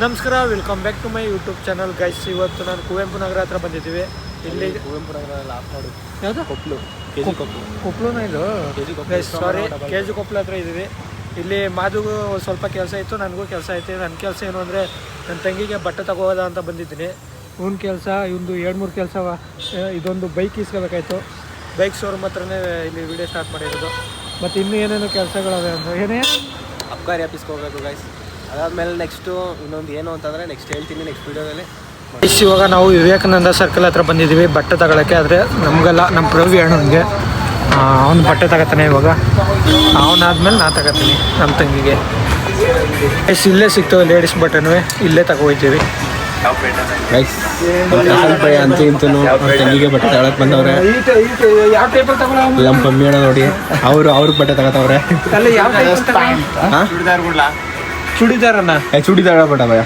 ನಮಸ್ಕಾರ, welcome back to my YouTube channel guys. ಇವತ್ತು ನಾನು ಕುವೆಂಪು ನಗರ ಹತ್ರ ಬಂದಿದ್ದೀವಿ. ಇಲ್ಲಿ ಕುವೆಂಪು ನಗರ ಯಾವುದು ಕೊಪ್ಪಳು ಕೊಪ್ಪಳುನ ಇದು ಗೈಸ್, ಸಾರಿ ಕೆ ಜಿ ಕೊಪ್ಪಳು ಹತ್ರ ಇದ್ದೀವಿ. ಇಲ್ಲಿ ಮಾದುಗೂ ಸ್ವಲ್ಪ ಕೆಲಸ ಇತ್ತು, ನನಗೂ ಕೆಲಸ ಐತೆ. ನನ್ನ ಕೆಲಸ ಏನು ಅಂದರೆ ನನ್ನ ತಂಗಿಗೆ ಬಟ್ಟೆ ತಗೋದ ಅಂತ ಬಂದಿದ್ದೀನಿ. ಇವನ ಕೆಲಸ ಇವಂದು 2-3 ಕೆಲಸ. ಇದೊಂದು ಬೈಕ್ ಇಸ್ಕೋಬೇಕಾಯ್ತು. ಬೈಕ್ ಶೋರೂಮ್ ಹತ್ರನೇ ಇಲ್ಲಿ ವಿಡಿಯೋ ಸ್ಟಾರ್ಟ್ ಮಾಡಿರೋದು. ಮತ್ತು ಇನ್ನೂ ಏನೇನು ಕೆಲಸಗಳವೆ ಅಂದರೆ ಏನೇ ಅಬ್ಕಾರಿ ಆಫೀಸ್ಗೆ ಹೋಗ್ಬೇಕು ಗೈಸ್. ಅದಾದಮೇಲೆ ನೆಕ್ಸ್ಟು ಇನ್ನೊಂದು ಏನು ಅಂತಂದರೆ ನೆಕ್ಸ್ಟ್ ಹೇಳ್ತೀನಿ ನೆಕ್ಸ್ಟ್ ವೀಡಿಯೋದಲ್ಲಿ. ಇವಾಗ ನಾವು ವಿವೇಕಾನಂದ ಸರ್ಕಲ್ ಹತ್ರ ಬಂದಿದ್ದೀವಿ ಬಟ್ಟೆ ತಗೊಳ್ಳೋಕ್ಕೆ. ಆದರೆ ನಮಗೆಲ್ಲ ನಮ್ಮ ಪ್ರವಿ ಅಣ್ಣನಿಗೆ ಅವ್ನು ಬಟ್ಟೆ ತಗೋತಾನೆ. ಇವಾಗ ಅವನಾದ್ಮೇಲೆ ನಾನು ತಗೋತೀನಿ ನಮ್ಮ ತಂಗಿಗೆ. ಇಲ್ಲೇ ಸಿಗ್ತವೆ ಲೇಡೀಸ್ ಬಟ್ಟೆನೂ, ಇಲ್ಲೇ ತಗೋಯ್ತೀವಿ ಗೈಸ್. ಅಂತೂ ಇಂತೂ ತಂಗಿಗೆ ಬಟ್ಟೆ ತಗೊಳಕ್ಕೆ ಬಂದವ್ರೆ. ಯಾವ ಟೈಪಲ್ಲಿ ತಗೊಳ್ಳೋ ನಮ್ಮ ಕಮ್ಮಿ ಅಣ್ಣ ನೋಡಿ, ಅವ್ರಿಗೆ ಬಟ್ಟೆ ತಗೋತವ್ರೆ. ಚೂಡಿದಾರನ್ನ ಚೂಡಿದಾರ ಬಟ್ಟೆ ಭಯ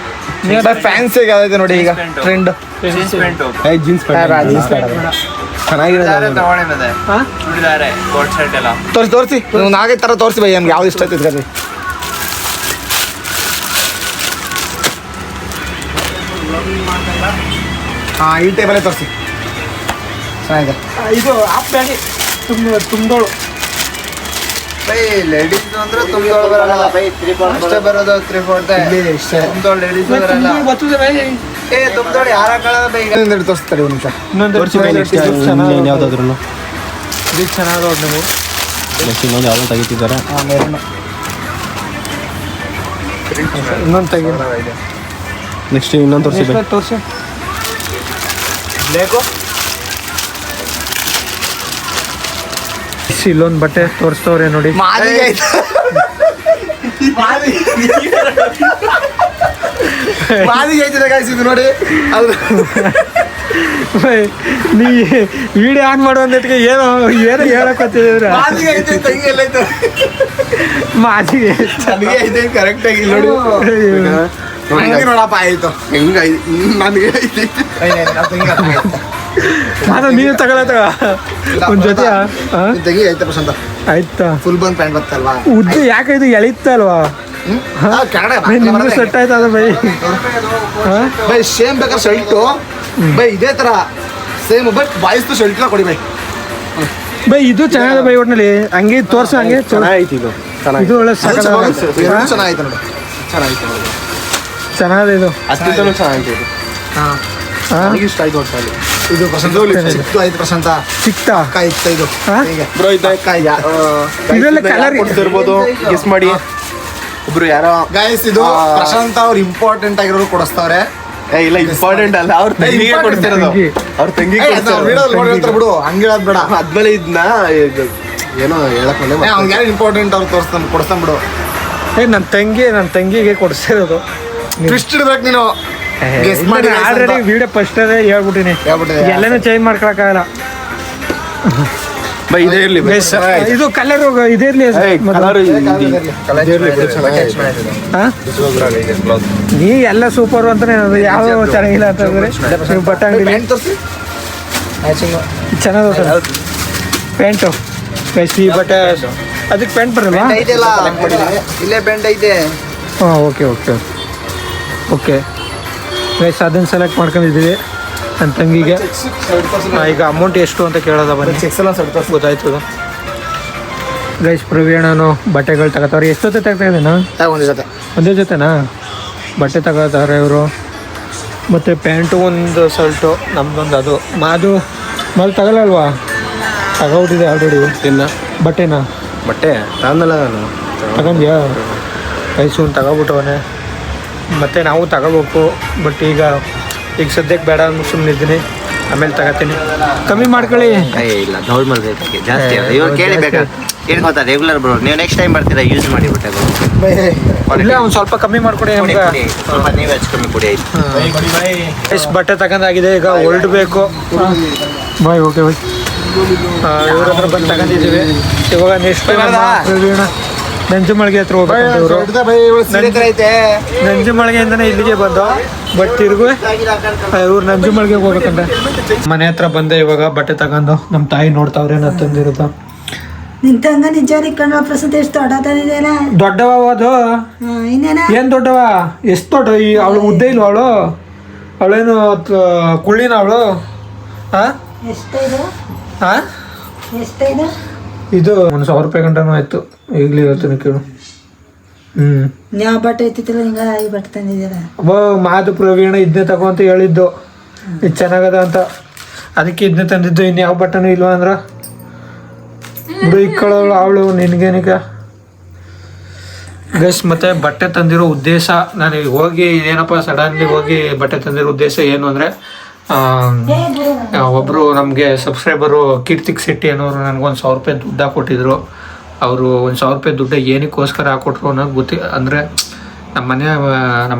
ಫ್ಯಾನ್ಸಿ ಆಗೈತೆ ನೋಡಿ ಈಗ ಟ್ರೆಂಡ್. ಜೀನ್ಸ್ ಪ್ಯಾಂಟ್ ಚೆನ್ನಾಗಿರೋದು. ತೋರಿಸಿ ನೀವು ನಾಲ್ಕೈದು ಥರ ತೋರಿಸಿ ಬೈ, ನಮ್ಗೆ ಯಾವ್ದು ಇಷ್ಟ ಆಗ್ತೈತೆ ರೀ. ಹಾಂ, ಈ ಟೈಪಲ್ಲೇ ತೋರಿಸಿ, ಚೆನ್ನಾಗಿದೆ. ಇದು ಆಫ್ ಬ್ಯಾಗಿ ತುಂಬ್ದೋಳು ಬೈ ಲೇಡೀಸ್ ಅಂದ್ರೆ ತುಂಬ್ದೋಳು ಬರಲ್ಲ, ಅಷ್ಟೇ ಬರೋದು 3/4 ತುಂಬ್ದೋಳು ಲೇಡೀಸ್ ಬರಲ್ಲ. ಬರ್ತದೆ ಬೈ. ತುಂಬ್ದೋಳು ಯಾರ ಹಾಕೊಳ್ಳೋದು ಬೈ. ಇನ್ನೊಂದು ತೋರಿಸ್ತಾರೆ ಒಂದು ನಿಮಿಷ. ಯಾವುದಾದ್ರು ಇದು ಚೆನ್ನಾಗಿ ನೋಡಿ ನೀವು. ನೆಕ್ಸ್ಟ್ ಇನ್ನೊಂದು ಯಾವುದೋ ತೆಗಿತಿದ್ದಾರೆ. ಇನ್ನೊಂದು ತೆಗಿ. ನೆಕ್ಸ್ಟ್ ಇನ್ನೊಂದು ತೋರಿಸಿ ತೋರಿಸಿ. ಬೇಕು ಇಲ್ಲೊಂದು ಬಟ್ಟೆ ತೋರಿಸ್ತವ್ರೆ ನೋಡಿ. ಮಾದಿಗೆ ಐತಿದೆ ಗಾಯ್ಸ್, ಇದು ನೋಡಿ. ಅದು ನೀ ವಿಡಿಯೋ ಆನ್ ಮಾಡೋ ಅಂದಿಟ್ಟಿಗೆ ಏನೋ ಹೇಳಕತ್ತಿದ್ರೆ ಮಾದಿಗೆ ಐತೆ, ತಂಗಿ ಎಲ್ಲ ಐತೆ. ಮಾದಿಗೆ ನನಗೆ ಐತೆ ಕರೆಕ್ಟಾಗಿ ನೋಡಿ. ಹಂಗೆ ನೋಡಪ್ಪ, ಆಯಿತು ಹೆಂಗೆ ನನಗೆ ಐತೆ. ನಾನು ನೀನು ತಗೊಳತ್ತ ಒಂದು ಜೊತೆ ತಂಗಿ ಐತೆ ಪ್ರಶಾಂತ. ಆಯ್ತಾ, ಫುಲ್ ಬಂದ್ ಪ್ಯಾಂಟ್ ಬರ್ತಲ್ವಾ, ಉದ್ದ ಯಾಕೆ ಇದು ಎಳಿತಲ್ವಾ? ನಿಮ್ಗೆ ಸೆಟ್ ಆಯ್ತಾ ಅದು ಬೈ? ಬೈ ಸೇಮ್ ಬೇಕಾದ್ರೆ ಶರ್ಟು ಬೈ ಇದೇ ತರ ಸೇಮ್, ಬಟ್ ಬಾಯ್ಸ್ದು ಶರ್ಟ್ನ ಕೊಡಿ ಬೈ. ಬೈ ಇದು ಚೆನ್ನಾಗಿದೆ ಬೈ, ಒಟ್ಟಿನಲ್ಲಿ ಹಂಗೆ ತೋರ್ಸ. ಹಂಗೆ ಚೆನ್ನಾಗೈತಿ ಇದು. ಇದು ಒಳ್ಳೆ ಚೆನ್ನಾಗೈತೆ ನೋಡಿ, ಚೆನ್ನಾಗೈತೆ ನೋಡಿ, ಚೆನ್ನಾಗಿದೆ ಇದು. ಅತ್ಯುತ್ತಮ ಚೆನ್ನಾಗೈತಿ ಇದು. ಹಾಂ ನನಗೆ ಇಷ್ಟ ಆಯ್ತು ಒಟ್ಟಲ್ಲಿ. ಇದು ಪ್ರಶಾಂತ ಚಿಕ್ಕ ಆಯ್ತು ಪ್ರಶಾಂತ. ಸಿಕ್ತಾ ಅಕ್ಕ ಇತ್ತ ಇದು ಬ್ರೋ ಇದೆ. ಇದೆಲ್ಲ ಕಲರ್ ಕೊಡ್ತಿರ್ಬೋದು, ಗೆಸ್ ಮಾಡಿ. ಒಬ್ರು ಯಾರೋ ಗೈಸ್, ಇದು ಪ್ರಶಾಂತ ಅವ್ರು ಇಂಪಾರ್ಟೆಂಟ್ ಆಗಿರೋರು ಕೊಡಿಸ್ತಾವ್ರೆ. ಇಲ್ಲ ಇಂಪಾರ್ಟೆಂಟ್ ಅಲ್ಲ, ಅವ್ರ ತಂಗಿಗೆ ಕೊಡ್ತಿರೋದು. ಅವ್ರ ತಂಗಿಗೆ ನೋಡಿರ್ತಾರೆ ಬಿಡು, ಹಂಗೆ ಹೇಳೋದು ಬೇಡ. ಆದ್ಮೇಲೆ ಇದನ್ನ ಏನೋ ಹೇಳಕ್ ಬಂದೆ. ಅವ್ನಿಗೆ ಯಾರು ಇಂಪಾರ್ಟೆಂಟ್ ಅವ್ರು ಕೊಡಿಸ್ತಾನೆ ಬಿಡು. ನನ್ನ ತಂಗಿಗೆ ಕೊಡಿಸಿರೋದು. ಟ್ವಿಸ್ಟ್ ಇಡ್ಬೇಕು ನೀನು. ಆಲ್ರೆಡಿ ವಿಡಿಯೋ ಫಸ್ಟ್ ಹೇಳ್ಬಿಟ್ಟಿನಿ, ಎಲ್ಲನೂ ಚೇಂಜ್ ಮಾಡ್ಕೊಳಕ್ಕಾಗಲ್ಲ. ಇದೇ ಇರ್ಲಿ ಇದು ಕಲರ್ ಇದೇ ಇರ್ಲಿ. ನೀ ಎಲ್ಲ ಸೂಪರ್ ಅಂತಾನೆ, ಯಾವ ಚೆನ್ನಾಗಿಲ್ಲ ಅಂತಂದ್ರೆ ಬಟ್ಟೆ ಅಂಗಡಿ ಚೆನ್ನಾಗಿ ಪ್ಯಾಂಟು. ಈ ಬಟ್ಟೆ ಅದಕ್ಕೆ ಪ್ಯಾಂಟ್ ಬರಲ್ವಾ? ಇಲ್ಲೇ ಬೆಂಡ್ ಐತೆ. ಹಾಂ, ಓಕೆ ಓಕೆ ಓಕೆ ಗೈಸ್, ಅದನ್ನು ಸೆಲೆಕ್ಟ್ ಮಾಡ್ಕೊಂಡಿದ್ದೀವಿ ನನ್ನ ತಂಗಿಗೆ. ಈಗ ಅಮೌಂಟ್ ಎಷ್ಟು ಅಂತ ಕೇಳೋದ ಬನ್ನಿ, ಗೊತ್ತಾಯ್ತದ. ಗೈಸ್, ಪ್ರವೀಣನು ಬಟ್ಟೆಗಳು ತಗೋತಾವ್ರೆ. ಎಷ್ಟೊತ್ತೆ ತೆಗ್ತಾಯಿದ್ದೇನಾ? ಒಂದೇ ಜೊತೆನಾ ಬಟ್ಟೆ ತಗೋತಾರೆ ಇವರು. ಮತ್ತು ಪ್ಯಾಂಟು, ಒಂದು ಶರ್ಟು, ನಮ್ದೊಂದು ಅದು ಮಾದು ತಗೊಳ್ಳಲ್ವಾ? ತಗೋಬಿಟ್ಟಿದೆ ಆಲ್ರೆಡಿ. ಬಟ್ಟೆನಾ? ಬಟ್ಟೆ ತಗೊಂಡಲ್ಲ ನಾನು. ತಗೊಂಡ್ಯಾ? ಗೈಸ್, ಒಂದು ತಗೋಬಿಟ್ಟವನೆ. ಮತ್ತು ನಾವು ತಗೋಬೇಕು, ಬಟ್ ಈಗ ಸದ್ಯಕ್ಕೆ ಬೇಡ ಅಂದ್ಬಿಟ್ಟು ಸುಮ್ಮನಿದ್ದೀನಿ. ಆಮೇಲೆ ತಗೋತೀನಿ. ಕಮ್ಮಿ ಮಾಡ್ಕೊಳ್ಳಿ. ಇಲ್ಲ ಡೌಲ್ ಮಾಡಬೇಕು ಜಾಸ್ತಿ. ಇವ್ರು ಕೇಳಿಬೇಕಾ ಕೇಳ್ಕೊತಾರೆ ರೆಗ್ಯುಲರ್ ಬ್ರೋ. ನೀವು ನೆಕ್ಸ್ಟ್ ಟೈಮ್ ಬರ್ತೀರಾ ಯೂಸ್ ಮಾಡಿ ಬಿಟ್ಟೆ ಇಲ್ಲ, ಒಂದು ಸ್ವಲ್ಪ ಕಮ್ಮಿ ಮಾಡ್ಕೊಡಿ ನಮ್ಗೆ. ಸ್ವಲ್ಪ ನೀವು ಹೆಚ್ಚು ಕಮ್ಮಿ ಕೊಡಿ ಆಯ್ತು. ಎಷ್ಟು ಬಟ್ಟೆ ತಗೊಂಡಾಗಿದೆ, ಈಗ ಹೊರಡಬೇಕು. ಬಾಯ್, ಓಕೆ ಬಾಯ್. ಇವ್ರ ಹತ್ರ ಬಂದು ತಗೊಂಡಿದ್ದೀವಿ. ಇವಾಗ ನೆಕ್ಸ್ಟ್ ಪ್ರವೀಣ ನಂಜುಮಳಿಗೆ ಹತ್ರ ಹೋಗ್ಬೇಕು. ನಂಜುಮಳಿಗೆಯಿಂದನೇ ಇಲ್ಲಿಗೆ ಬಂದು, ಬಟ್ ತಿರುಗು ಇವ್ರು ನಂಜುಮಳಿಗೆ ಹೋಗ್ಬೇಕಂತ. ಮನೆ ಹತ್ರ ಬಂದೆ ಇವಾಗ ಬಟ್ಟೆ ತಗೊಂಡು. ನಮ್ಮ ತಾಯಿ ನೋಡ್ತಾವ್ರೆ ನಾನು ತಂದಿರೋದು. ನಿಂತಂಗ ನಿಜಾರಿ ಕಣ್ಣ ಪ್ರಸಂತ ಎಷ್ಟು ದೊಡ್ಡದಾನಿದೆಯಲ್ಲ. ದೊಡ್ಡವ ಅದು ಇನ್ನೇನ ಏನು ದೊಡ್ಡವ ಎಷ್ಟು ದೊಡ್ಡ ಈ ಅವಳು ಉದ್ದ ಇಲ್ವ ಅವಳೇನು ಕುಳ್ಳಿನ ಅವಳು ಹಾಂ ಎಷ್ಟೈದು ಹಾಂ ಎಷ್ಟೈದು ಇದು 1,000 ರೂಪಾಯಿ ಗಂಟನೂ ಆಯ್ತು ಈಗಲೇ ಹೇಳ್ತೀನಿ ಕೇಳು. ಯಾವ ಬಟ್ಟೆ ಐತಿಲ್ಲ ಹಿಂಗ ಈ ಬಟ್ಟೆ ತಂದಿದ್ದೀರ. ಮಾದು ಪ್ರವೀಣ ಇದನ್ನೇ ತಗೋ ಅಂತ ಹೇಳಿದ್ದು, ಇದು ಚೆನ್ನಾಗದ ಅಂತ, ಅದಕ್ಕೆ ಇದನ್ನೇ ತಂದಿದ್ದು. ಇನ್ನು ಯಾವ ಬಟ್ಟೆನೂ ಇಲ್ವಾ ಅಂದ್ರೆ ಬಿಡು ಇಕ್ಕಳವಳು ಅವಳು ನಿನಗೇನಿಕ ಗೈಸ್. ಮತ್ತೆ ಬಟ್ಟೆ ತಂದಿರೋ ಉದ್ದೇಶ, ನಾನು ಈಗ ಹೋಗಿ ಏನಪ್ಪ ಸಡನ್ಲಿ ಹೋಗಿ ಬಟ್ಟೆ ತಂದಿರೋ ಉದ್ದೇಶ ಏನು ಅಂದರೆ, ಒಬ್ಬರು ನಮಗೆ ಸಬ್ಸ್ಕ್ರೈಬರು ಕೀರ್ತಿಕ್ ಶೆಟ್ಟಿ ಅನ್ನೋರು ನನಗೊಂದು 1,000 ರೂಪಾಯಿ ದುಡ್ಡು ಹಾಕ್ಕೊಟ್ಟಿದ್ರು. ಅವರು 1,000 ರೂಪಾಯಿ ದುಡ್ಡು ಏನಕ್ಕೋಸ್ಕರ ಹಾಕ್ಕೊಟ್ರು ಅನ್ನೋದು ಅಂದರೆ ನಮ್ಮ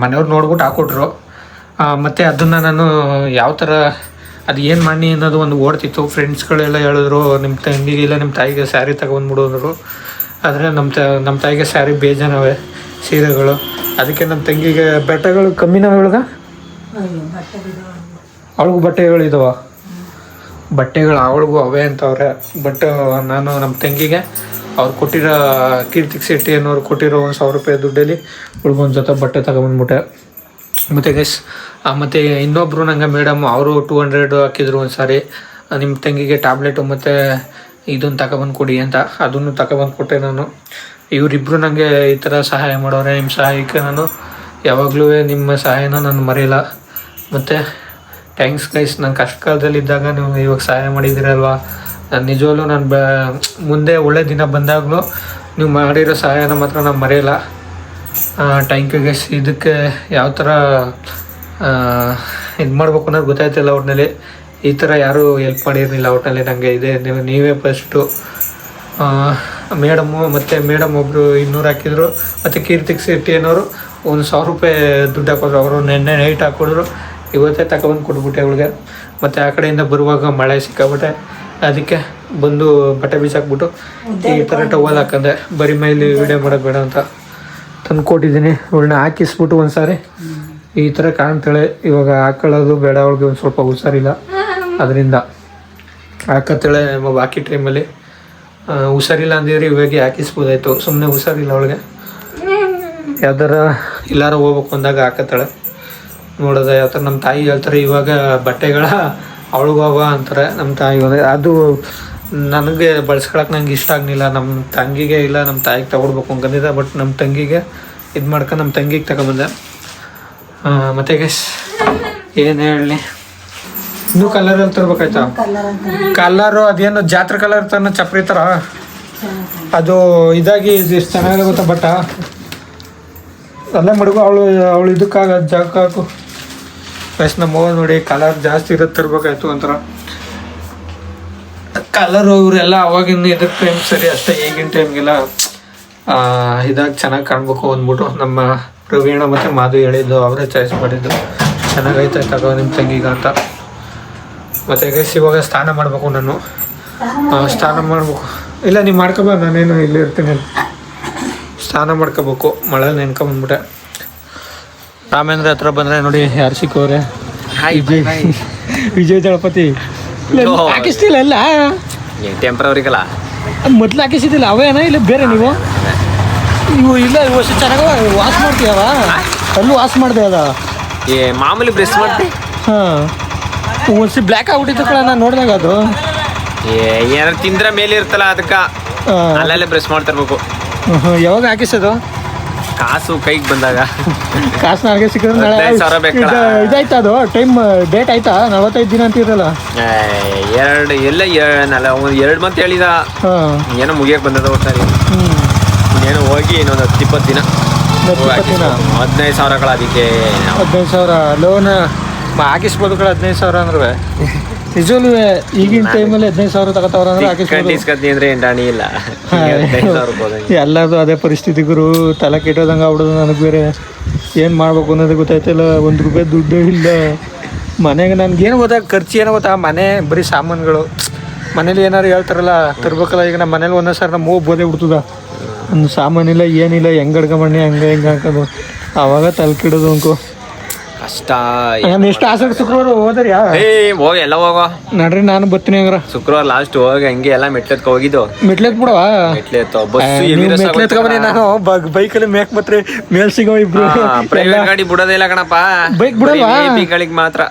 ಮನೆಯವ್ರು ನೋಡ್ಬಿಟ್ಟು ಹಾಕ್ಕೊಟ್ರು. ಮತ್ತು ಅದನ್ನು ನಾನು ಯಾವ ಥರ ಅದು ಏನು ಮಾಡಿ ಅನ್ನೋದು ಒಂದು ಓಡ್ತಿತ್ತು. ಫ್ರೆಂಡ್ಸ್ಗಳೆಲ್ಲ ಹೇಳಿದ್ರು ನಿಮ್ಮ ತಂಗಿಗೆ ಇಲ್ಲ ನಿಮ್ಮ ತಾಯಿಗೆ ಸ್ಯಾರಿ ತಗೊಂಡ್ಬಿಡು ಅಂದರು. ಆದರೆ ನಮ್ಮ ತಾಯಿಗೆ ಸ್ಯಾರಿ ಬೇಜಾನವೆ ಸೀರೆಗಳು, ಅದಕ್ಕೆ ನಮ್ಮ ತಂಗಿಗೆ ಬಟ್ಟೆಗಳು ಕಮ್ಮಿನ ಹೇಳ್ದ. ಅವಳಿಗೂ ಬಟ್ಟೆಗಳಿದಾವ, ಬಟ್ಟೆಗಳು ಅವಳಿಗೂ ಅವೇ ಅಂತವ್ರೆ. ಬಟ್ ನಾನು ನಮ್ಮ ತಂಗಿಗೆ ಅವ್ರು ಕೊಟ್ಟಿರೋ ಕೀರ್ತಿಕ್ ಶೆಟ್ಟಿ ಅನ್ನೋರು ಕೊಟ್ಟಿರೋ 1,000 ರೂಪಾಯಿ ದುಡ್ಡಲ್ಲಿ ಹುಡುಗೊಂದು ಜೊತೆ ಬಟ್ಟೆ ತಗೊಂಬಂದ್ಬಿಟ್ಟೆ. ಮತ್ತು ಗೈಸ್ ಮತ್ತು ಇನ್ನೊಬ್ಬರು ನಂಗೆ ಮೇಡಮ್ ಅವರು 200 ಹಾಕಿದ್ರು ಒಂದು ಸಾರಿ, ನಿಮ್ಮ ತಂಗಿಗೆ ಟ್ಯಾಬ್ಲೆಟು ಮತ್ತು ಇದನ್ನು ತಗೊಬಂದು ಕೊಡಿ ಅಂತ. ಅದನ್ನು ತಗೊಬಂದು ಕೊಟ್ಟೆ ನಾನು. ಇವರಿಬ್ಬರು ನನಗೆ ಈ ಥರ ಸಹಾಯ ಮಾಡೋರೆ. ನಿಮ್ಮ ಸಹಾಯಕ್ಕೆ ನಾನು ಯಾವಾಗಲೂ ನಿಮ್ಮ ಸಹಾಯನ ನಾನು ಮರೆಯಲ್ಲ. ಮತ್ತು ಥ್ಯಾಂಕ್ಸ್ ಗೈಸ್, ನಾನು ಕಷ್ಟ ಕಾಲದಲ್ಲಿದ್ದಾಗ ನೀವು ಇವಾಗ ಸಹಾಯ ಮಾಡಿದ್ದೀರಲ್ವಾ, ನಾನು ನಿಜವಾಗ್ಲೂ ನಾನು ಮುಂದೆ ಒಳ್ಳೆ ದಿನ ಬಂದಾಗಲೂ ನೀವು ಮಾಡಿರೋ ಸಹಾಯನ ಮಾತ್ರ ನಾನು ಮರೆಯಲ್ಲ. Thank you guys. ಇದಕ್ಕೆ ಯಾವ ಥರ ಇದು ಮಾಡ್ಬೇಕು ಅನ್ನೋದು ಗೊತ್ತಾಯ್ತಿಲ್ಲ. ಒಟ್ಟಿನಲ್ಲಿ ಈ ಥರ ಯಾರೂ ಹೆಲ್ಪ್ ಮಾಡಿರಲಿಲ್ಲ ಒಟ್ಟಿನಲ್ಲಿ ನನಗೆ. ಇದೆ ನೀವೇ ಫಸ್ಟು. ಮೇಡಮು ಮತ್ತು ಮೇಡಮ್ ಒಬ್ಬರು 200 ಹಾಕಿದ್ರು. ಮತ್ತು ಕೀರ್ತಿಕ್ ಶೆಟ್ಟಿ ಅನ್ನೋರು 1,000 ರೂಪಾಯಿ ದುಡ್ಡು ಹಾಕೋರು. ಅವರು ನೆನ್ನೆ ನೈಟ್ ಹಾಕಿದ್ರು, ಇವತ್ತೇ ತಗೊಬಂದು ಕೊಟ್ಬಿಟ್ಟೆ ಅವಳಿಗೆ. ಮತ್ತು ಆ ಕಡೆಯಿಂದ ಬರುವಾಗ ಮಳೆ ಸಿಕ್ಕಾಬಿಟ್ಟೆ, ಅದಕ್ಕೆ ಬಂದು ಬಟ್ಟೆ ಬೀಸಾಕ್ಬಿಟ್ಟು ಈ ಥರ ಟವಲ್ ಹಾಕಂದೆ. ಬರೀ ಮೈಲಿ ವೀಡಿಯೋ ಮಾಡೋದು ಬೇಡ ಅಂತ ತಂದು ಕೊಟ್ಟಿದ್ದೀನಿ. ಅವಳನ್ನ ಹಾಕಿಸ್ಬಿಟ್ಟು ಒಂದು ಸಾರಿ ಈ ಥರ ಕಾಣ್ತಾಳೆ. ಇವಾಗ ಹಾಕೊಳ್ಳೋದು ಬೇಡ, ಅವಳಿಗೆ ಒಂದು ಸ್ವಲ್ಪ ಹುಷಾರಿಲ್ಲ, ಅದರಿಂದ ಹಾಕತ್ತಾಳೆ. ಬಾಕಿ ಟೈಮಲ್ಲಿ ಹುಷಾರಿಲ್ಲ ಅಂದಿದ್ರೆ ಇವಾಗ ಹಾಕಿಸ್ಬೋದಾಯ್ತು. ಸುಮ್ಮನೆ ಹುಷಾರಿಲ್ಲ ಅವಳಿಗೆ, ಯಾವ್ದಾರ ಎಲ್ಲಾರ ಹೋಗ್ಬೇಕು ಅಂದಾಗ ಹಾಕತ್ತಾಳೆ. ನೋಡೋದ ಯಾವ ಥರ ನಮ್ಮ ತಾಯಿ ಹೇಳ್ತಾರೆ ಇವಾಗ ಬಟ್ಟೆಗಳ ಅವಳಿಗೋವ ಅಂತಾರೆ ನಮ್ಮ ತಾಯಿ. ಅದು ನನಗೆ ಬಳಸ್ಕೊಳಕ್ಕೆ ನಂಗೆ ಇಷ್ಟ ಆಗಲಿಲ್ಲ. ನಮ್ಮ ತಂಗಿಗೆ ಇಲ್ಲ ನಮ್ಮ ತಾಯಿಗೆ ತಗೊಡ್ಬೇಕು ಅನ್ಕೊಂಡಿದ್ದೆ. ಬಟ್ ನಮ್ಮ ತಂಗಿಗೆ ಇದು ಮಾಡ್ಕೊಂಡು ನಮ್ಮ ತಂಗಿಗೆ ತಗೊಬಂದೆ. ಮತ್ತು ಗೈಸ್ ಏನು ಹೇಳಲಿ, ಇನ್ನೂ ಕಲರಲ್ಲಿ ತರ್ಬೇಕಾಯ್ತಾ? ಕಲರು ಅದೇನು ಜಾತ್ರೆ ಕಲರ್ ತನ್ನ ಚಪ್ರಿ ಥರ ಅದು ಇದಾಗಿ ಎಷ್ಟು ಚೆನ್ನಾಗಿ ಗೊತ್ತಾ ಬಟ್ಟ. ಅಲ್ಲೇ ಮಡಗು ಅವಳು ಇದಕ್ಕಾಗ ಜಾಗಕ್ಕೆ ಹಾಕು. ಫಸ್ಟ್ ನಮ್ಮ ಅವ್ವ ನೋಡಿ ಕಲರ್ ಜಾಸ್ತಿ ಇರೋದು ತರ್ಬೇಕಾಯ್ತು ಒಂಥರ ಕಲರು. ಇವರೆಲ್ಲ ಅವಾಗಿನ ಇದಕ್ಕೆ ಟೈಮ್ ಸರಿ ಅಷ್ಟೇ, ಈಗಿನ ಟೈಮ್ಗೆಲ್ಲ ಇದಾಗಿ ಚೆನ್ನಾಗಿ ಕಾಣಬೇಕು ಅಂದ್ಬಿಟ್ಟು ನಮ್ಮ ಪ್ರವೀಣ ಮತ್ತು ಮಾಧು ಹೇಳಿದ್ದು, ಅವರೇ ಚಾಯ್ಸ್ ಮಾಡಿದ್ದು. ಚೆನ್ನಾಗೈತೆ ತಗೋ ನಿಮ್ಮ ತಂಗಿಗ ಅಂತ. ಮತ್ತು ಗೈಸ್ ಇವಾಗ ಸ್ನಾನ ಮಾಡಬೇಕು ನಾನು. ಸ್ನಾನ ಮಾಡಬೇಕು. ಇಲ್ಲ ನೀವು ಮಾಡ್ಕೊಬ, ನಾನೇನು ಇಲ್ಲಿ ಇರ್ತೀನಿ. ಸ್ನಾನ ಮಾಡ್ಕೋಬೇಕು. ಮಳೆ ನೆನ್ಕೊಂಬಂದ್ಬಿಟ್ಟೆ. ರಾಮೇಂದ್ರ ಹತ್ರ ಬಂದರೆ ನೋಡಿ ಯಾರು ಸಿಕ್ಕವ್ರೆ. ವಿಜಯ್ ದಳಪತಿ ಹಾಕಿಸ್ತಿಲ್ಲ ಎಲ್ಲ ಟೆಂಪ್ರವರಿಗಲ್ಲ, ಮೊದ್ಲು ಹಾಕಿಸಿದ್ದಿಲ್ಲ ಅವೇನ ಇಲ್ಲ ಬೇರೆ ನೀವು ಇಲ್ಲ ವರ್ಷ ಚೆನ್ನಾಗ ವಾಶ್ ಮಾಡ್ತೀಯವ ಅಲ್ಲೂ ವಾಶ್ ಮಾಡಿದೆ ಅದ ಮಾಮೂಲಿ ಬ್ರಷ್ ಮಾಡ್ತಿ. ಹಾಂ ಒಂದ್ಸಿ ಬ್ಲ್ಯಾಕ್ ಆಗ್ಬಿಟ್ಟಿತ್ತು ಕಳ ನಾನು ನೋಡಿದಾಗ. ಅದು ಏನಾರು ತಿಂದ್ರೆ ಮೇಲೆ ಇರ್ತಲ್ಲ ಅದಕ್ಕೆ ಅಲ್ಲಲ್ಲೇ ಬ್ರಷ್ ಮಾಡ್ತಿರ್ಬೇಕು. ಯಾವಾಗ ಹಾಕಿಸೋದು? ಕಾಸು ಕೈಗೆ ಬಂದಾಗ. ಕಾಸು ನನಗೆ ಸಿಕ್ಕಿದ್ರೆ 15,000 ಬೇಕಲ್ಲ. ಇದಾಯ್ತಾ ಅದು ಟೈಮ್ ಡೇಟ್ ಆಯ್ತಾ? 45 ದಿನ ಅಂತಿರಲ್ಲ. 2 ಮಂತ್ ಹೇಳಿದ. ಏನೋ ಮುಗಿಯಕ್ಕೆ ಬಂದದ ಒಟ್ಟಾಗಿ. ಇನ್ನೇನು ಹೋಗಿ ಇನ್ನೊಂದು 10-20 ದಿನ 15,000 ಅದಕ್ಕೆ 15,000 ಲೋನ್ ಹಾಕಿಸ್ಬೋದು ಕಳ. 15,000 ಅಂದ್ರೆ ನಿಜವೂ ಈಗಿನ ಟೈಮಲ್ಲಿ 15,000 ತಗೋತಾವ್ರ ಅಂದ್ರೆ ಹಾಕಿಸ್ಕೊತೀನಿ ಅಂದ್ರೆ ಎಂಟಾಣಿ ಇಲ್ಲ. ಎಲ್ಲರದು ಅದೇ ಪರಿಸ್ಥಿತಿ ಗುರು. ತಲೆ ಕೆಟ್ಟೋದಂಗೆ ಆಗ್ಬಿಡೋದು. ನನಗೆ ಬೇರೆ ಏನು ಮಾಡ್ಬೇಕು ಅನ್ನೋದು ಗೊತ್ತಾಯ್ತಿಲ್ಲ. 1 ರೂಪಾಯಿ ದುಡ್ಡು ಇಲ್ಲ ಮನೆಗೆ. ನನಗೇನು ಗೊತ್ತಾ ಖರ್ಚು ಏನೋ ಗೊತ್ತಾ, ಮನೆ ಬರೀ ಸಾಮಾನುಗಳು. ಮನೇಲಿ ಏನಾರು ಹೇಳ್ತಾರಲ್ಲ ತರ್ಬೇಕಲ್ಲ. ಈಗ ನಮ್ಮ ಮನೇಲಿ ಒಂದೊಂದು ಸಾರಿ ನಮ್ಮ ಮೂಗು ಬೋದೆ ಬಿಡ್ತದ. ಒಂದು ಸಾಮಾನಿಲ್ಲ ಏನಿಲ್ಲ, ಹೆಂಗೆ ಅಡ್ಗೆ ಮಾಡಿ ಹಂಗೆ ಹಿಂಗೆ ಹಾಕೋದು. ಆವಾಗ ತಲೆ ಕೆಡೋದು ಅಂಕು. ಕಷ್ಟ. ಎಷ್ಟು ಆಸಕ್ತಿ ಶುಕ್ರವಾರ ಹೋದ್ರಿಯಾ? ಹೋಗಿ ಎಲ್ಲ ಹೋಗೋ ನಡ್ರಿ ನಾನು ಬರ್ತೀನಿ ಹಂಗಾರ. ಶುಕ್ರವಾರ ಲಾಸ್ಟ್ ಹೋಗಿ ಹಂಗೆ ಎಲ್ಲ ಮೆಟ್ಲೆತ್ಕ ಹೋಗಿದ್ದು. ಮೆಟ್ಲೆತ್ ಬಿಡವ ಮೆಟ್ಲೆತ್ಕೊಂಬನಿ ನಾನು ಬೈಕಲ್ಲಿ ಮೇಕ್ ಬತ್ರಿ ಮೇಲ್ ಸಿಗೋ ಇಬ್ರು. ಪ್ರೈವೇಟ್ ಗಾಡಿ ಬಿಡೋದೇ ಇಲ್ಲ ಕಣಪ್ಪ, ಬೈಕ್ ಬಿಡಲ್ವಾ? ಗಳಿಗೆ ಮಾತ್ರ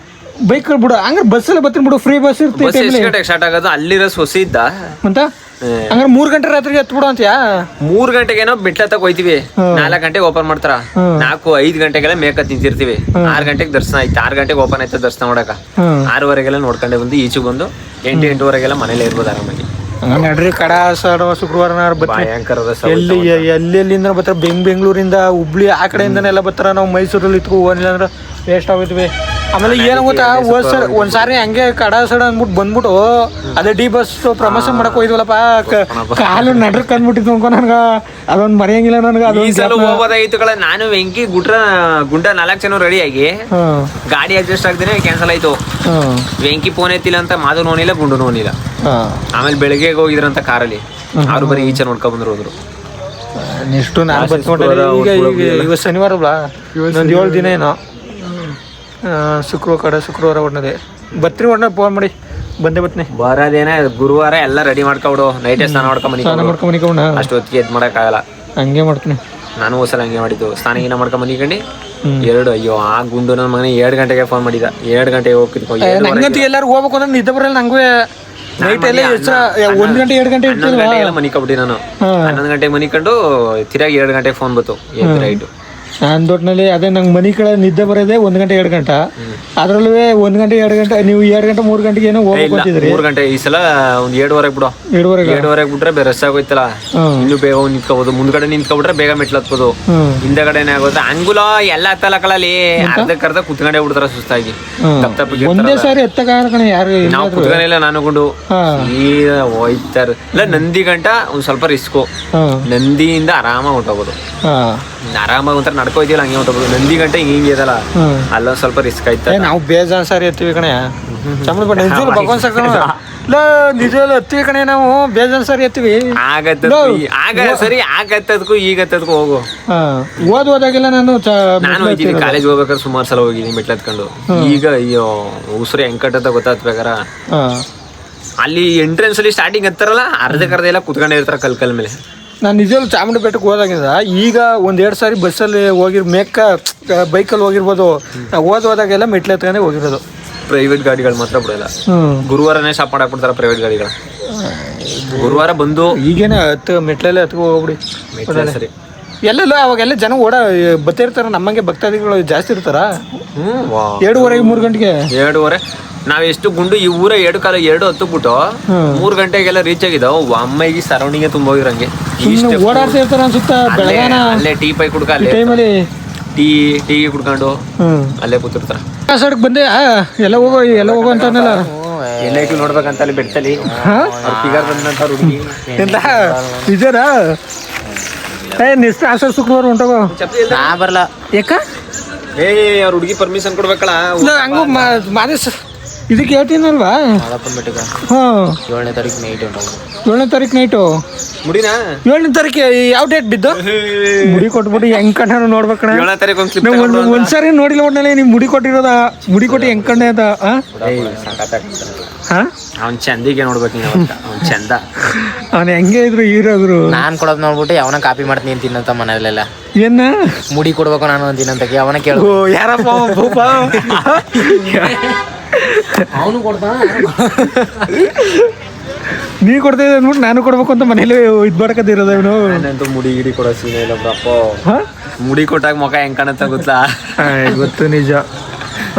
ಬೈಕ್ ಬಿಡು. ಹಂಗಾರೆ ಬಸ್ಸಲ್ಲಿ ಬರ್ತೀನಿ ಬಿಡು, ಫ್ರೀ ಬಸ್ ಬಸ್ ಎಷ್ಟು ಇರ್ತೈತೆ ಗಂಟೆಗೆ ಸ್ಟಾರ್ಟ್ ಆಗೋದು? ಅಲ್ಲಿರೋ ಸೊಸಿ ಇದ್ದ ಅಂತ ಹಂಗಾರೆ 3 ಗಂಟೆ ರಾತ್ರಿಗೆ ಎತ್ ಬಿಡು ಅಂತೀಯಾ? 3 ಗಂಟೆಗೇನೋ ಮೆಟ್ಲೆತ್ತಕ್ ಹೋಯ್ತಿವಿ, 4 ಗಂಟೆಗೆ ಓಪನ್ ಮಾಡ್ತಾರ. 4-5 ಗಂಟೆಗೆಲ್ಲ ಮೇಕತ್ ನಿಂತಿರ್ತೀವಿ. 6 ಗಂಟೆಗೆ ದರ್ಶನ ಆಯ್ತು, 6 ಗಂಟೆಗೆ ಓಪನ್ ಆಯ್ತು ದರ್ಶನ ಮಾಡಕ. 6:30ಗೆಲ್ಲ ನೋಡ್ಕೊಂಡೆ ಬಂದು ಈಚೆಗೆ ಬಂದು 8-8:30ಗೆಲ್ಲ ಮನೇಲೆ ಇರ್ಬೋದು ಆರಾಮಾಗಿ. ನಡ್ರಿ ಕಡ ಶುಕ್ರವಾರ ಭಯಂಕರದ ಎಲ್ಲಿಂದ ಬರ್ತಾರ? ಬೆಂಗಳೂರಿಂದ ಹುಬ್ಳಿ ಆ ಕಡೆಯಿಂದನೆಲ್ಲ ಬರ್ತಾರ. ನಾವು ಮೈಸೂರಲ್ಲಿ ಇಟ್ಕೊ ಹೋಗಿಲ್ಲ ಅಂದ್ರೆ ವೇಸ್ಟ್ ಆಗೋಯ್ತೀವಿ. ಆಮೇಲೆ ಏನು ಗೊತ್ತಾ, ಒಂದ್ಸಾರಿ ಹಂಗೆ ಕಡ ಸಡ ಅಂದ್ಬಿಟ್ಟು ಬಂದ್ಬಿಟ್ಟು ಅದೇ ಡಿ ಬಸ್ ಪ್ರಮೋಷನ್ ಮಾಡಕ್ ಹೋಯ್ದವಲ್ಲಪ್ಪ, ಕಾಲು ನಡ್ರಕ್ ಅಂದ್ಬಿಟ್ಟಿತ್ತು ಅನ್ಕೊ. ನನ್ಗ ಅದೊಂದು ಮರೆಯಂಗಿಲ್ಲ ನನಗೆ. ಅದೊಂದು ಹೋಗೋದಾಗಿತ್ತು ಕಳ. ನಾನು ವೆಂಕಿ ಗುಂಡ 4 ಜನ ರೆಡಿ ಆಗಿ ಗಾಡಿ ಅಡ್ಜಸ್ಟ್ ಆಗ್ದೇನೆ ಕ್ಯಾನ್ಸಲ್ ಆಯ್ತು. ವೆಂಕಿ ಫೋನ್ ಎತ್ತಿಲ್ಲ ಅಂತ ಮಾದು ನೋನಿಲ್ಲ, ಗುಂಡು ನೋನಿಲ್ಲ. ಆಮೇಲೆ ಬೆಳಗ್ಗೆ ಹೋಗಿದ್ರಂತ ಕಾರಲ್ಲಿ, ಅವ್ರು ಬರೀ ಈಚೆ ನೋಡ್ಕೊಂಡ್ ಬಂದ್ರು ಹೋದ್ರು. ನೆಕ್ಸ್ಟ್ ನಾನು ಬಂದ್ಕೊಂಡ್ರೆ ಈಗ ಶನಿವಾರ ಅಲ್ಲ, ಇನ್ನೊಂದು 7 ದಿನ ಏನೋ. ಶುಕ್ರವಾರ ಒಣ್ಣದೆ ಬರ್ತೀನಿ. ಒಣ್ಣ ಫೋನ್ ಮಾಡಿ ಬಂದೇ ಬರ್ತೀನಿ. ಬರೋದೇನೆ ಗುರುವಾರ ಎಲ್ಲ ರೆಡಿ ಮಾಡ್ಕೊಬಿಡು. ನೈಟೇ ಸ್ನಾನ ಮಾಡ್ಕೊಂಡ್ ಅಷ್ಟು ಹೊತ್ತಿಗೆ ಎದ್ ಮಾಡಕ್ ಆಗಲ್ಲ. ಹಂಗೆ ಮಾಡ್ತೀನಿ. ನಾನು ಹೋಸಲ ಹಂಗೆ ಮಾಡಿದ್ದು. ಸ್ನಾನ ಗೀನ ಮಾಡ್ಕೊಂಡ್ ಬಂದಿಕೊಂಡು 2 ಅಯ್ಯೋ ಆ ಗುಂಡು ನನ್ನ ಮಗನೇ 7 ಗಂಟೆಗೆ ಫೋನ್ ಮಾಡಿದ. 7 ಗಂಟೆಗೆ ಹೋಗ್ತಿದ್ಕೊ. ನಂಗಂತೂ ಎಲ್ಲಾರು ಹೋಗ್ಬೇಕು ಅಂದ್ರೆ ನಿದ್ದೆ ಬರಲ್ಲ ನಂಗೂ. ನೈಟ್ ಎಲ್ಲ 1 ಗಂಟೆ 2 ಗಂಟೆ 11 ಗಂಟೆಗೆಲ್ಲ ಮನಿಕೊಬಿಟ್ಟಿ ನಾನು. 11 ಗಂಟೆಗೆ ಮನಿಕೊಂಡು ತಿರಾಗಿ 2 ಗಂಟೆಗೆ ಫೋನ್ ಬಂತು ರೈಟು. ನಾನು ದೊಡ್ಡನಲ್ಲಿ ಅದೇ ನಂಗೆ ಮನೆ ಕಡೆ ನಿದ್ದೆ ಬರೋದೇ 1 ಗಂಟೆ 2 ಗಂಟೆ. ಅದ್ರಲ್ಲೂ 1 ಗಂಟೆ 2 ಗಂಟೆ, ನೀವು 2 ಗಂಟೆ 3 ಗಂಟೆಗೆ ಏನೋ ಹೋಗ್ತಿದ್ರಿ. 3 ಗಂಟೆ ಈ ಸಲ ಒಂದು 7:30 ಬಿಡು. 7:30 ಬಿಟ್ರೆ ರಸ್ ಆಗೋಯ್ತಲ್ಲ, ಇನ್ನು ಬೇಗ ನಿಂತ್ಕೋಬಹುದು. ಮುಂದ್ಗಡೆ ನಿಂತ್ಕೊಬಿಟ್ರೆ ಬೇಗ ಮೆಟ್ಲತ್ಬೋದು. ಹಿಂದಗಡೆನೆ ಆಗೋದು ಅಂಗುಲ ಎಲ್ಲ ಹತ್ತಲ್ಲ ಕಳಲ್ಲಿ. ಅರ್ಧಕ್ಕರ್ಧ ಕುತ್ಕೊಂಡೇ ಬಿಡ್ತಾರ ಸುಸ್ತಾಗಿ. ಒಂದೇ ಸಾರಿ ಎತ್ತಕ ಯಾರು ನಾವು ಕುತ್ಕೊಂಡಿಲ್ಲ. ನಾನು ಗುಂಡು ಹೋಯ್ತಾರ ಇಲ್ಲ. ನಂದಿ ಗಂಟ ಒಂದ್ ಸ್ವಲ್ಪ ರಿಸ್ಕು. ನಂದಿಯಿಂದ ಆರಾಮಾಗಿ ಹೊಂಟೋಗೋದು. ಆರಾಮಾಗಿ ಒಂಥರ ನಡ್ಕೋಯ್ತಿಲ್ಲ, ಹಂಗೆ ಹೊಂಟೋಗ್ಬೋದು. ನಂದಿ ಗಂಟೆ ಹಿಂಗೆ ಇದಲ್ಲ, ಅಲ್ಲೊಂದ್ ಸ್ವಲ್ಪ ರಿಸ್ಕ್ ಆಯ್ತಾ. ನಾವು ಬೇಜಾನ್ ಸಾರಿ ಎತ್ತೀವಿ ಕಣೆ. ಭಗವಂತ ನಿಜವಲ್ಲ ಹತ್ತೀವಿ ಕಣೆ. ನಾವು ಬೇಜಾನ್ ಸಾರಿ ಎತ್ತೀವಿ. ಆಗ ಸರಿ, ಆಗತ್ತದಕ್ಕೂ ಈಗತ್ತದಕ್ಕೂ ಹೋಗು. ಓದೋದಾಗೆಲ್ಲ ನಾನು ಹೋಗಿದ್ದೀನಿ. ಕಾಲೇಜ್ ಹೋಗ್ಬೇಕಾದ್ರೆ ಸುಮಾರು ಸಲ ಹೋಗಿದ್ದೀನಿ ಮೆಟ್ಲು ಹತ್ಕೊಂಡು. ಈಗ ಅಯ್ಯೋ ಉಸಿರು ಹೆಂಗ್ ಕಟ್ಟತ್ತ ಗೊತ್ತಾಗ್ಬೇಕಾರ. ಅಲ್ಲಿ ಎಂಟ್ರೆನ್ಸ್ ಅಲ್ಲಿ ಸ್ಟಾರ್ಟಿಂಗ್ ಹತ್ತಾರಲ್ಲ, ಅರ್ಧಕ್ಕರ್ಧ ಎಲ್ಲ ಕುತ್ಕೊಂಡೇ ಇರ್ತಾರ ಕಲ್ ಮೇಲೆ. ನಾನು ನಿಜವಲ್ಲ ಚಾಮುಂಡಿ ಬೆಟ್ಟಕ್ಕೆ ಹೋದಾಗಿಂದ ಈಗ 1-2 ಸಾರಿ ಬಸ್ಸಲ್ಲಿ ಮೇಕ್ಕ ಬೈಕಲ್ಲಿ ಹೋಗಿರ್ಬೋದು. ನಾವು ಹೋದಾಗೆಲ್ಲ ಮೆಟ್ಲು ಎತ್ಕೊಂಡೆ ಹೋಗಿರೋದು. ಪ್ರೈವೇಟ್ ಗಾಡಿಗಳು ಮಾತ್ರ ಬಿಡಲ್ಲ. ಗುರುವಾರನೇ ಸ್ಟಾಪ್ ಮಾಡಕ್ ಬಿಡ್ತಾರ ಪ್ರೈವೇಟ್ ಗಾಡಿಗಳು. ಗುರುವಾರ ಬಂದು ಈಗೇನೆ ಮೆಟ್ಲಲ್ಲೇ ಹತ್ಕೊ ಹೋಗ್ಬಿಡಿ. ಸರಿ ಎಲ್ಲೆಲ್ಲ ಅವಾಗೆಲ್ಲ ಜನ ಬರ್ತಿರ್ತಾರ. ನಮ್ಮಂಗೆ ಭಕ್ತಾದಿಗಳು ಜಾಸ್ತಿ ಇರ್ತಾರ. 2:30-3 ಗಂಟೆಗೆ 2:30 ನಾವ್ ಎಷ್ಟು ಗುಂಡು ಈ ಊರ 2:10 ಬಿಟ್ಟು 3 ಗಂಟೆಗೆಲ್ಲ ರೀಚ್ ಆಗಿದ್ದಾವ. ಅಮ್ಮಗೆ ಸರೌಂಡಿಂಗ್ ತುಂಬ ಹೋಗಿರಂಗೆ ಓಡಾಡ್ತಾ ಇರ್ತಾರ ಅನ್ಸುತ್ತಾ. ಬೆಳಗಾನ ಅಲ್ಲೇ ಟೀ ಪೈ ಕುಡ್ಕ, ಅಲ್ಲೇ ಟೀ ಕುಡ್ಕೊಂಡು ಅಲ್ಲೇ ಕೂತಿರ್ತಾರ. ಸೈಡ್ ಬಂದೆ ಎಲ್ಲ ಹೋಗೋ ಅಂತಾನಲ್ಲ. ಎಲ್ಲೈಟು ನೋಡ್ಬೇಕಂತ ಅಲ್ಲಿ ಬೆಟ್ಟಲ್ಲಿ ಫಿಗರ್ ಬಂದಂತ ಹುಡುಗಿ ನಿಜನಾ? ನೆಕ್ಸ್ಟ್ ಆಷಾಢ ಶುಕ್ರವಾರ ಹೊಂಟೋಗೋ. ನಾ ಬರಲ್ಲ. ಯಾಕ? ಅವ್ರ ಹುಡುಗಿ ಪರ್ಮಿಷನ್ ಕೊಡ್ಬೇಕಲ್ಲ. ಹಂಗೂ ಮಾದೇಶ್ ಇದಕ್ಕೆ ಹೇಳ್ತೀನಲ್ವಾ? ಹಾಂ 7ನೇ ತಾರೀಕು ನೈಟ್ 7ನೇ ತಾರೀಕು ನೈಟು ಮುಡಿನಾ? 7ನೇ ತಾರೀಕು ಯಾವ ಡೇಟ್ ಬಿದ್ದು? ಮುಡಿ ಕೊಟ್ಬಿಟ್ಟು ಹೆಂಗ್ ಕಣ್ಣ ನೋಡ್ಬೇಕಣ. 7ನೇ ತಾರೀಕು ಒಂದ್ಸರಿ ನೋಡಿಲ್ಲ ಒಟ್ನಲ್ಲಿ ನೀವು ಮುಡಿ ಕೊಟ್ಟಿರೋದ. ಮುಡಿ ಕೊಟ್ಟು ಹೆಂಗ್ ಕಣ್ಣೆ ಅಂತ. ಅವ್ನ್ ಚಂದಿಗೆ ನೋಡ್ಬೇಕು ನೀನು. ಅವ್ನ್ ಚಂದ. ಅವ್ನ ಹೆಂಗೆ ಇದ್ರು ಹೀರೋದ್ರು. ನಾನ್ ಕೊಡೋದ್ ನೋಡ್ಬಿಟ್ಟು ಅವನ ಕಾಪಿ ಮಾಡ್ತೀನಿ ತಿನ್ನಂತ ಮನೇಲೆಲ್ಲ. ಏನ ಮುಡಿ ಕೊಡ್ಬೇಕು ನಾನು ಅಂತೀನಂತಕ್ಕೆ ಅವನ ಕೇಳು. ಯಾರಪ್ಪ ಅವನು ಕೊಡ್ತಾನ. ನೀ ಕೊಡ್ತಾ ಇದ್ದ ಅಂದ್ಬಿಟ್ಟು ನಾನು ಕೊಡ್ಬೇಕು ಅಂತ ಮನೇಲಿ ಇದ್ ಮಾಡ್ಕದಿರೋದ. ಇವನು ನಾನಂತೂ ಮುಡಿ ಗಿಡಿ ಕೊಡೋ ಸೀನ್ ಇಲ್ಲ ಬ್ರಪ್ಪ. ಮುಡಿ ಕೊಟ್ಟಾಗ ಮುಖ ಹೆಂಗ್ ಕಾಣುತ್ತ ಗೊತ್ತಾ? ಗೊತ್ತು ನಿಜ.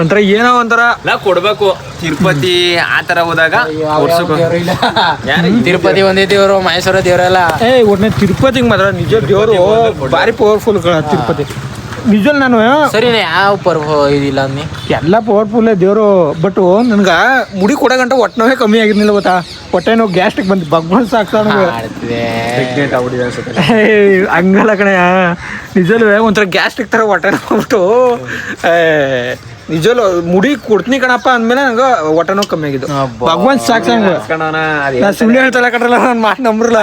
ಒಂಥರ ಏನೋ ಒಂಥರ ನಾ ಕೊಡ್ಬೇಕು. ತಿರುಪತಿ ಆತರ ಹೋದಾಗ ತಿರುಪತಿ ಒಂದೇ ದೇವರು, ಮಹೇಶ್ವರ ದೇವರೆಲ್ಲ. ಒಟ್ನೇ ತಿರುಪತಿಗೆ ಮಾತ್ರ ನಿಜ ದೇವರು ಭಾರಿ ಪವರ್ಫುಲ್ ತಿರುಪತಿ. ನಿಜ ನಾನು ಸರಿ ಯಾವ ಇದಿಲ್ಲ ಅನ್ನಿ ಎಲ್ಲ ಪವರ್ಫುಲ್ ದೇವರು. ಬಟ್ ನನ್ಗ ಮುಡಿ ಕೊಡೋ ಗಂಟ ಹೊಟ್ಟೆ ಕಮ್ಮಿ ಆಗಿರ್ಲಿಲ್ಲ ಗೊತ್ತಾ. ಹೊಟ್ಟೆ ನೋವು ಗ್ಯಾಸ್ಟ್ರಿಕ್ ಬಂದು ಭಗವಾನ್ ಸಾಕ್ತಾ. ಹಂಗಲ್ಲ ಕಣೆ, ನಿಜಲ್ವೇ ಒಂಥರ ಗ್ಯಾಸ್ಟ್ರಿಕ್ ತರ ಹೊಟ್ಟೆ ನೋಡ್ಬಿಟ್ಟು ನಿಜವಲ್ಲ ಮುಡಿ ಕೊಡ್ತೀನಿ ಕಣಪ್ಪ ಅಂದ್ಮೇಲೆ ನಂಗೆ ಹೊಟ್ಟೆನೋ ಕಮ್ಮಿ ಆಗಿದ್ದು ಭಗವಾನ್ ಸಾಕು ನಾ ಸುಳ್ಳು ಹೇಳ್ತಾಳೆ ಕಟ್ರಲ್ಲ ನನ್ನ ಮಾತು ನಂಬ್ರಲ್ಲ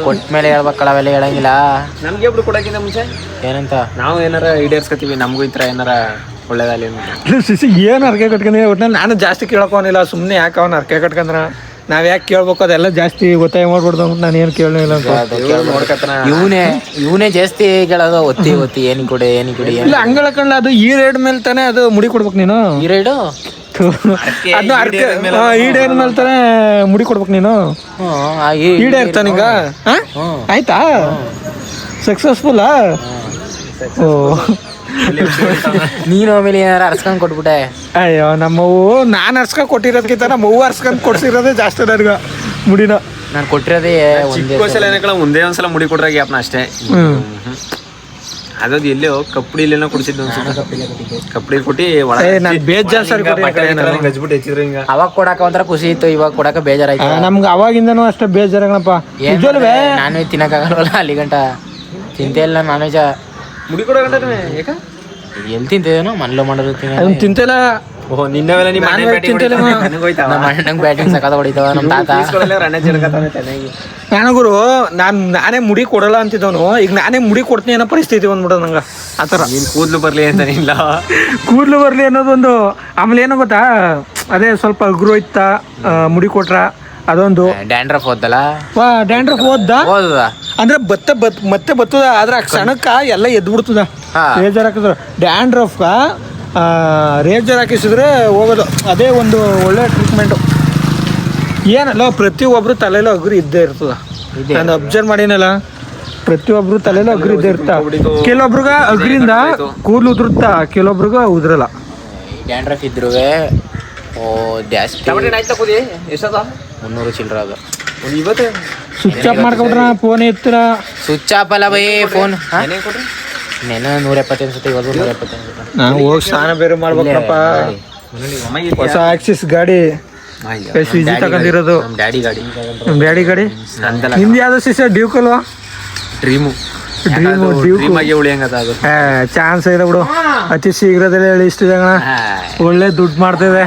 ಕೊಟ್ಮೇಲೆ ಹೇಳ್ಬೇಕಲ್ಲ ಅವೆಲ್ಲ ಹೇಳಂಗಿಲ್ಲ. ನಮ್ಗೆ ಒಬ್ರು ಕೊಡಕ್ಕಿಂತ ಮುಂಚೆ ಏನಂತ ನಾವು ಏನಾರ ಈಡೇರ್ಸ್ಕೊತೀವಿ, ನಮಗೂ ಈ ಥರ ಏನಾರ ಒಳ್ಳೇದಾಗಲಿ ಅಂತ. ಸಿಸಿ ಏನು ಅರ್ಕೆ ಕಟ್ಕೊಂಡಿ ಒಟ್ಟಿನಲ್ಲಿ ನಾನು ಜಾಸ್ತಿ ಕೇಳಕೋನಿಲ್ಲ, ಸುಮ್ಮನೆ ಯಾಕೆ ಅವ್ನು ಅರ್ಕೆ ಕಟ್ಕೊಂಡ್ರ ನಾವ್ ಯಾಕೆ ಕೇಳ್ಬೇಕು, ಅದೆಲ್ಲ ಜಾಸ್ತಿ ಒತ್ತಾಯ ಮಾಡ್ಬಿಡ್ದು ಅಂತ ನಾನು ಏನು ಕೇಳಲಿಲ್ಲ ಅಂತ ನೋಡ್ಕತನ ಇವನೇ ಜಾಸ್ತಿ ಕೇಳೋದು ಒತ್ತಿ ಏನಿ ಕೊಡಿ ಇಲ್ಲ ಹಂಗಳ ಕಣ್ಣ. ಅದು ಈ ರೇಡ್ ಮೇಲೆ ತಾನೇ ಅದು ಮುಡಿ ಕೊಡ್ಬೇಕು ನೀನು, ಈ ರೈಡು ಅದನ್ನ ಅರ್ಕೆ ಈಡೇರ್ ಮೇಲೆ ತಾನೇ ಮುಡಿ ಕೊಡ್ಬೇಕು ನೀನು. ಈಡೇರ್ತಾನೀಗ ಆಯ್ತಾ ಸಕ್ಸಸ್ಫುಲ್. ಓ ನೀನು ಆಮೇಲೆ ಏನಾರ ಅರ್ಸ್ಕೊಂಡ್ ಕೊಟ್ಬಿಟ್ಟೆ. ಅಯ್ಯೋ ನಮ್ಮವು ನಾನು ಅರ್ಸ್ಕೊಂಡ್ ಕೊಟ್ಟಿರೋದಕ್ಕಿಂತ ನಮ್ಮವು ಅರ್ಸ್ಕೊಂಡ್ ಕೊಡ್ಸಿರೋದೇ ಜಾಸ್ತಿ ನನಗೆ ಮುಡಿನ. ನಾನು ಕೊಟ್ಟಿರೋದೇ ಚಿಕ್ಕ ಏನಕ್ಕಳ ಮುಂದೆ ಒಂದ್ಸಲ ಮುಡಿ ಕೊಟ್ರೆ ಗ್ಯಾಪ್ನ ಅಷ್ಟೇ. ಅದದು ಎಲ್ಲೋ ಕಪ್ಪಡಿ ಇಲ್ಲೇನೋ ಕುಡಿಸಿದ್ದು ಕಪ್ಪಡಿ ಕೊಟ್ಟಿ ನಾನು ಬೇಜಾರ್ ಸರಿ ಅವಾಗ ಕೊಡಾಕ ಒಂಥರ ಖುಷಿ ಇತ್ತು, ಇವಾಗ ಕೊಡಾಕ ಬೇಜಾರಾಯ್ತು. ನಮ್ಗೆ ಅವಾಗಿಂದನೂ ಅಷ್ಟೇ ಬೇಜಾರಾಗಣಪ್ಪ. ನಾನ್ ವೆಜ್ ತಿನ್ನಕ್ಕಾಗಲ್ವಲ್ಲ, ಅಲ್ಲಿ ಗಂಟ ತಿಂತೇ ಇಲ್ಲ ನಾನ್ ವೆಜ್. ಮುಡಿ ಕೊಡೋ ಗಂಟ ಯಾಕ ಎಲ್ಲಿ ತಿಂತಿದೇನೋ ಮನೇಲಿ ಮಾಡೋದು ತಿಂತಿಲ್ಲ. ಓಹ್ ನಿನ್ನವೆಲ್ಲ ನಿಮ್ಮ ನಂಗೆ ಬ್ಯಾಟಿಂಗ್ ಸಕಾದ ಹೊಡಿತಾವ ನಮ್ಮ ತಾತ. ನನಗುರು ನಾನೇ ಮುಡಿ ಕೊಡಲ್ಲ ಅಂತಿದ್ದವನು, ಈಗ ನಾನೇ ಮುಡಿ ಕೊಡ್ತೀನಿ ಅನ್ನೋ ಪರಿಸ್ಥಿತಿ ಬಂದ್ಬಿಡೋ ನಂಗೆ. ಆ ಥರ ನೀನು ಕೂದಲು ಬರಲಿ ಅಂತ ಇಲ್ಲ, ಕೂದಲು ಬರಲಿ ಅನ್ನೋದೊಂದು. ಆಮೇಲೆ ಏನೋ ಗೊತ್ತಾ, ಅದೇ ಸ್ವಲ್ಪ ಅಗ್ರು ಇತ್ತ ಮುಡಿ ಕೊಟ್ರ ಅದೊಂದು. ಡ್ಯಾಂಡ್ರಫ್ ಓದ್ದಲ್ಲ, ಡ್ಯಾಂಡ್ರಫ್ ಓದ್ದ ಅಂದ್ರೆ ಮತ್ತೆ ಬರ್ತದ, ಆದ್ರೆ ಆ ಕ್ಷಣಕ್ಕ ಎಲ್ಲ ಎದ್ಬಿಡ್ತದ. ರೇಜರ್ ಹಾಕಿದ್ರು ಡ್ಯಾಂಡ್ರಫ್ ರೇಜರ್ ಹಾಕಿಸಿದ್ರೆ ಹೋಗೋದು, ಅದೇ ಒಂದು ಒಳ್ಳೆ ಟ್ರೀಟ್ಮೆಂಟು. ಏನಲ್ಲ ಪ್ರತಿಯೊಬ್ರು ತಲೆಯಲ್ಲೂ ಅಗ್ರಿ ಇದ್ದೇ ಇರ್ತದ. ನಾನು ಅಬ್ಸರ್ವ್ ಮಾಡಿನಲ್ಲ, ಪ್ರತಿಯೊಬ್ರು ತಲೆಯಲ್ಲೂ ಅಗ್ರಿ ಇದ್ದೇ ಇರ್ತ. ಕೆಲವೊಬ್ರಿಗ ಅಗ್ರಿಂದ ಕೂದಲು ಉದುರುತ್ತಾ, ಕೆಲವೊಬ್ರಿಗ ಉದ್ರಲ್ಲ. ಡ್ಯಾಂಡ್ರಫ್ ಇದ್ರು ಜಾಸ್ತಿ 300 ಚಿಲ್ಲರ ಅದು. ಇವತ್ತು ಸ್ವಿಚ್ ಆಫ್ ಮಾಡ್ಕೊಬಿಟ್ರ ಫೋನ್ ಎತ್ತರ. ಸ್ವಿಚ್ ಆಫ್ ಅಲ್ಲ ಬೈ ಫೋನ್. ನೆನ 170 ಅನ್ಸುತ್ತೆ, ಇವತ್ತು 170. ನಾವು ಹೋಗಿ ಸ್ನಾನ ಬೇರೆ ಮಾಡ್ಬೇಕಪ್ಪ. ಹೊಸ ಆಕ್ಸಿಸ್ ಗಾಡಿ ತಗೊಂಡಿರೋದು, ಡ್ಯಾಡಿ ಗಾಡಿ. ನಮ್ಮ ಡ್ಯಾಡಿ ಗಾಡಿ. ನಿಮ್ದು ಯಾವ್ದು ಸಿಸ್ಟರ್ ಡ್ಯೂಕ್ ಅಲ್ವಾ? ಡ್ರೀಮು ಚಾನ್ಸ್ ಇದೆ ಬಿಡು, ಅತಿ ಶೀಘ್ರದಲ್ಲೇ ಹೇಳಿ. ಇಷ್ಟು ಜನ ಒಳ್ಳೆ ದುಡ್ಡು ಮಾಡ್ತೇವೆ.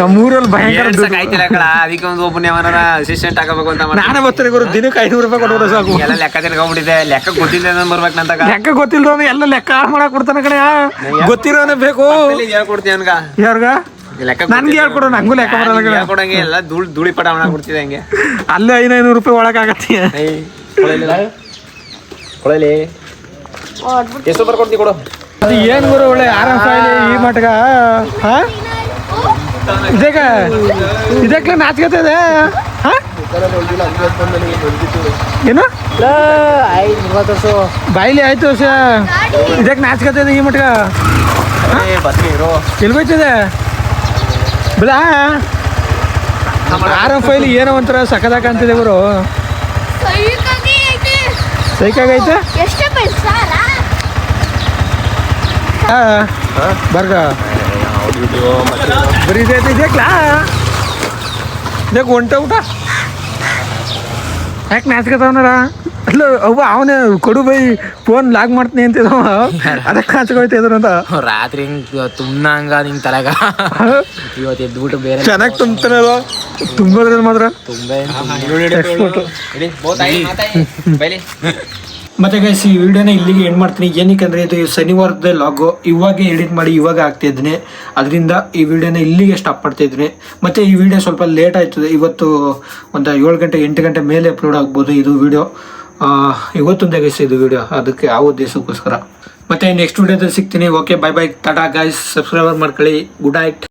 ನಮ್ಮೂರಲ್ಲಿ ಭಯಂಕರ ಅದಕ್ಕೆ ಒಂದು ಒಬ್ಬನೇ ಅಸಿಸ್ಟೆಂಟ್ ಹಾಕಬೇಕು ಅಂತ ನಾನೇ ಬರ್ತಾರೆ ಗುರು, ದಿನಕ್ಕೆ 500 ರೂಪಾಯಿ ಕೊಟ್ಬಿಟ್ರೆ ಸಾಕು. ಎಲ್ಲ ಲೆಕ್ಕ ತಿಳ್ಕೊಂಡ್ಬಿಟ್ಟಿದೆ, ಲೆಕ್ಕ ಗೊತ್ತಿಲ್ಲ ಬರ್ಬೇಕು ನಂತ. ಲೆಕ್ಕ ಗೊತ್ತಿಲ್ದವನು ಎಲ್ಲ ಲೆಕ್ಕ ಮಾಡಕ್ ಕೊಡ್ತಾನ ಕಡೆ. ಗೊತ್ತಿರೋನೇ ಬೇಕು. ಹೇಳ್ಕೊಡ್ತೀವಿ ಅನ್ಗ ಯಾರ್ಗ ನನ್ಗೆ ಹೇಳ್ಕೊಡು, ನಂಗೂ ಲೆಕ್ಕ ಬರಲ್ಲ. ಹೇಳ್ಕೊಡಂಗೆ ಎಲ್ಲ ಧೂಳಿ ಪಟ ಮಾಡ್ಬಿಡ್ತಿದೆ ಹಂಗೆ. ಅಲ್ಲೇ 500 ರೂಪಾಯಿ ಒಳಗಾಗತ್ತೆ. ಕೊಡಲಿ ಎಷ್ಟು ಬರ್ಕೊಡ್ತೀವಿ ಕೊಡು. ಅದು ಏನು ಗುರು ಒಳ್ಳೆ ಆರಾಮ್ ಸಾಯಿಲಿ ಈ ಮಟ್ಗ. ಇದಕ್ಕೆ ನಾಚ್ಕತ್ತದೆ. ಏನು ಬಾಯ್ಲಿ ಆಯ್ತು ವರ್ಷ ಇದಕ್ಕೆ ನಾಚ್ಕತ್ತದೆ ಈ ಮಟ್ಗ. ಎಲ್ಗೋಯ್ತದೆ ಬಿಡ. ಆರಾಮ್ ಫೈಲಿ ಏನೋ ಒಂಥರ ಸಖದಾಗ ಅಂತಿದೆ ಗುರು. ಸೈಕಾಗೈತೆ ಬರ್ಗ ಬರೀ ಇದಕ್ಲಾ ಇದಕ್ಕೆ ಒಂಟ ಊಟ ಯಾಕೆ ನಾಚ್ಕತಾವನಾರ. ಅಲ್ಲ ಅವ್ವ ಅವನೇ ಕೊಡು ಬೈ ಫೋನ್ ಲಾಗ್ ಮಾಡ್ತೀನಿ ಅಂತಿದ್ದವ, ಅದಕ್ಕೆ ನಾಚ್ಕೋಯ್ತಿದ್ರು ಅಂತ. ರಾತ್ರಿ ಹಿಂಗ್ ತುಂಬಂಗ ನಿಂಗೆ ತಲೆಗ ಇವತ್ತು ಎದ್ಬಿಟ್ಟು ಬೇರೆ ಚೆನ್ನಾಗಿ ತುಂಬ್ತಾನಲ್ವ, ತುಂಬೋದ್ರಲ್ಲಿ ಮಾತ್ರ ತುಂಬಾ. ಮತ್ತೆ ಗೈಸ್ ಈ ವಿಡಿಯೋನ ಇಲ್ಲಿಗೆ ಎಂಡ್ ಮಾಡ್ತೀನಿ. ಏನಕ್ಕೆ ಇದು ಶನಿವಾರದ ಲಾಗು ಇವಾಗ ಎಡಿಟ್ ಮಾಡಿ ಇವಾಗ ಆಗ್ತಾ ಇದ್ದೀನಿ, ಅದರಿಂದ ಈ ವಿಡಿಯೋನ ಇಲ್ಲಿಗೆ ಸ್ಟಾಪ್ ಮಾಡ್ತಾ ಇದ್ದೀನಿ. ಮತ್ತು ಈ ವಿಡಿಯೋ ಸ್ವಲ್ಪ ಲೇಟ್ ಆಯ್ತದೆ, ಇವತ್ತು ಒಂದು 7 ಗಂಟೆ 8 ಗಂಟೆ ಮೇಲೆ ಅಪ್ಲೋಡ್ ಆಗ್ಬೋದು ಇದು ವಿಡಿಯೋ. ಇವತ್ತೊಂದೇ ಗೈಸ್ ಇದು ವಿಡಿಯೋ, ಅದಕ್ಕೆ ಆ ಉದ್ದೇಶಕ್ಕೋಸ್ಕರ. ಮತ್ತೆ ನೆಕ್ಸ್ಟ್ ವಿಡಿಯೋದಲ್ಲಿ ಸಿಗ್ತೀನಿ. Okay, bye bye, tata guys. Subscriber ಮಾಡ್ಕೊಳ್ಳಿ. Good night.